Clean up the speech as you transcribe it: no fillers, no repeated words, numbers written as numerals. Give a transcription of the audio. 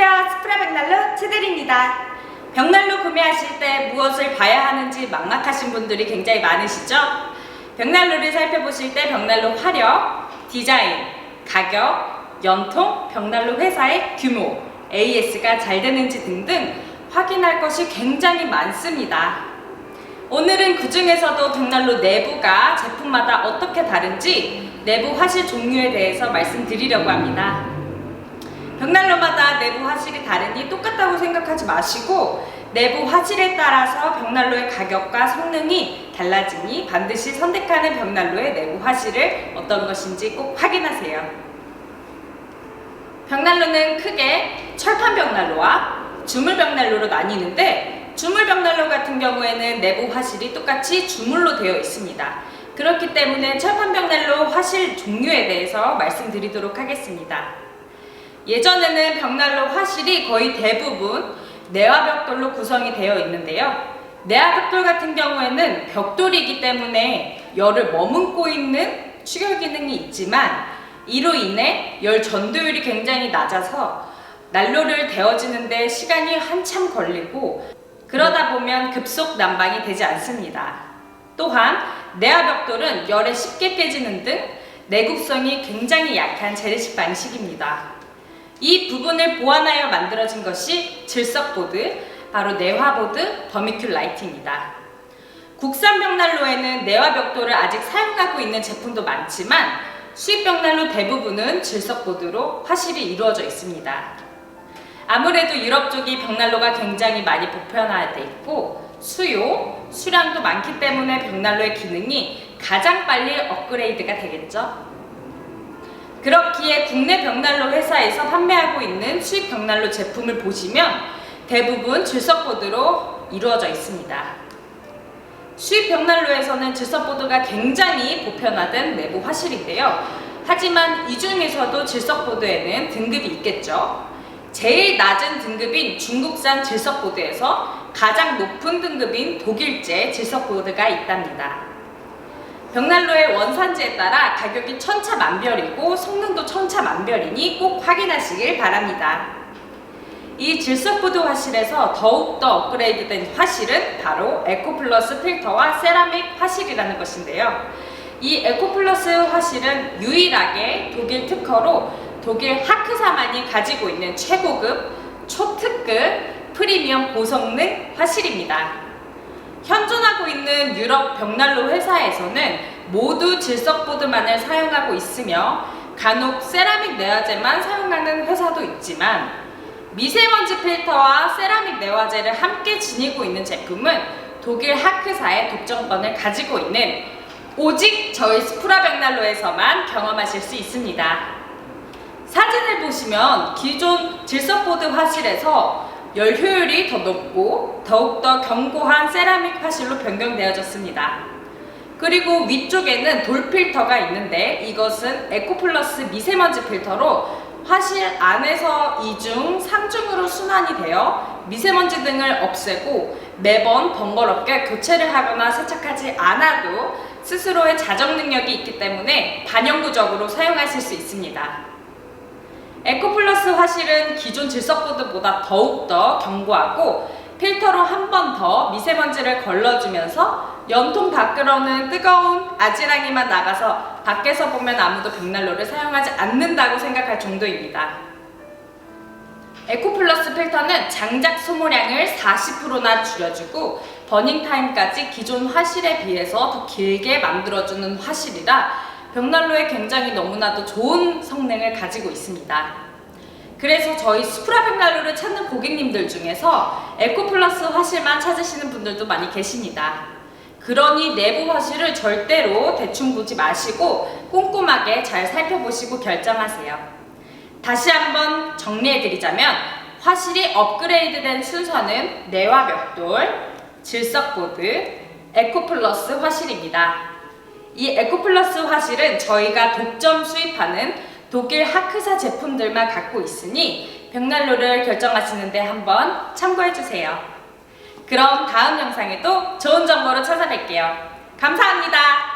안녕하세요. 스프라 벽난로 최대리입니다. 벽난로 구매하실 때 무엇을 봐야 하는지 막막하신 분들이 굉장히 많으시죠? 벽난로를 살펴보실 때 벽난로 화력, 디자인, 가격, 연통, 벽난로 회사의 규모, AS가 잘 되는지 등등 확인할 것이 굉장히 많습니다. 오늘은 그 중에서도 벽난로 내부가 제품마다 어떻게 다른지 내부 화실 종류에 대해서 말씀드리려고 합니다. 벽난로마다 내부 화실이 다르니 똑같다고 생각하지 마시고 내부 화실에 따라서 벽난로의 가격과 성능이 달라지니 반드시 선택하는 벽난로의 내부 화실을 어떤 것인지 꼭 확인하세요. 벽난로는 크게 철판 벽난로와 주물 벽난로로 나뉘는데 주물 벽난로 같은 경우에는 내부 화실이 똑같이 주물로 되어 있습니다. 그렇기 때문에 철판 벽난로 화실 종류에 대해서 말씀드리도록 하겠습니다. 예전에는 벽난로 화실이 거의 대부분 내화벽돌로 구성이 되어 있는데요. 내화벽돌 같은 경우에는 벽돌이기 때문에 열을 머금고 있는 추결 기능이 있지만 이로 인해 열 전도율이 굉장히 낮아서 난로를 데워지는데 시간이 한참 걸리고 그러다 보면 급속 난방이 되지 않습니다. 또한 내화벽돌은 열에 쉽게 깨지는 등 내구성이 굉장히 약한 재래식 방식입니다. 이 부분을 보완하여 만들어진 것이 질석보드, 바로 내화보드 버미큘 라이트입니다. 국산 벽난로에는 내화벽돌을 아직 사용하고 있는 제품도 많지만 수입 벽난로 대부분은 질석보드로 화실이 이루어져 있습니다. 아무래도 유럽 쪽이 벽난로가 굉장히 많이 보편화되어 있고 수량도 많기 때문에 벽난로의 기능이 가장 빨리 업그레이드가 되겠죠. 그렇기에 국내 벽난로 회사에서 판매하고 있는 수입 벽난로 제품을 보시면 대부분 질석보드로 이루어져 있습니다. 수입 벽난로에서는 질석보드가 굉장히 보편화된 내부 화실인데요. 하지만 이 중에서도 질석보드에는 등급이 있겠죠. 제일 낮은 등급인 중국산 질석보드에서 가장 높은 등급인 독일제 질석보드가 있답니다. 벽난로의 원산지에 따라 가격이 천차만별이고 성능도 천차만별이니 꼭 확인하시길 바랍니다. 이 질석보드 화실에서 더욱더 업그레이드된 화실은 바로 에코플러스 필터와 세라믹 화실이라는 것인데요. 이 에코플러스 화실은 유일하게 독일 특허로 독일 하크사만이 가지고 있는 최고급, 초특급, 프리미엄 고성능 화실입니다. 현존하고 있는 유럽 벽난로 회사에서는 모두 질석보드만을 사용하고 있으며 간혹 세라믹 내화재만 사용하는 회사도 있지만 미세먼지 필터와 세라믹 내화재를 함께 지니고 있는 제품은 독일 하크사의 독점권을 가지고 있는 오직 저희 스프라 벽난로에서만 경험하실 수 있습니다. 사진을 보시면 기존 질석보드 화실에서 열 효율이 더 높고 더욱더 견고한 세라믹 화실로 변경되어졌습니다. 그리고 위쪽에는 돌 필터가 있는데 이것은 에코플러스 미세먼지 필터로 화실 안에서 2중, 3중으로 순환이 되어 미세먼지 등을 없애고 매번 번거롭게 교체를 하거나 세척하지 않아도 스스로의 자정 능력이 있기 때문에 반영구적으로 사용하실 수 있습니다. 에코플러스 화실은 기존 질석보드보다 더욱더 견고하고 필터로 한 번 더 미세먼지를 걸러주면서 연통 밖으로는 뜨거운 아지랑이만 나가서 밖에서 보면 아무도 벽난로를 사용하지 않는다고 생각할 정도입니다. 에코플러스 필터는 장작 소모량을 40%나 줄여주고 버닝타임까지 기존 화실에 비해서 더 길게 만들어주는 화실이라 벽난로에 굉장히 너무나도 좋은 성능을 가지고 있습니다. 그래서 저희 스프라 벽난로를 찾는 고객님들 중에서 에코플러스 화실만 찾으시는 분들도 많이 계십니다. 그러니 내부 화실을 절대로 대충 보지 마시고 꼼꼼하게 잘 살펴보시고 결정하세요. 다시 한번 정리해드리자면 화실이 업그레이드된 순서는 내화벽돌, 질석보드, 에코플러스 화실입니다. 이 에코플러스 화실은 저희가 독점 수입하는 독일 하크사 제품들만 갖고 있으니 벽난로를 결정하시는데 한번 참고해주세요. 그럼 다음 영상에도 좋은 정보로 찾아뵐게요. 감사합니다.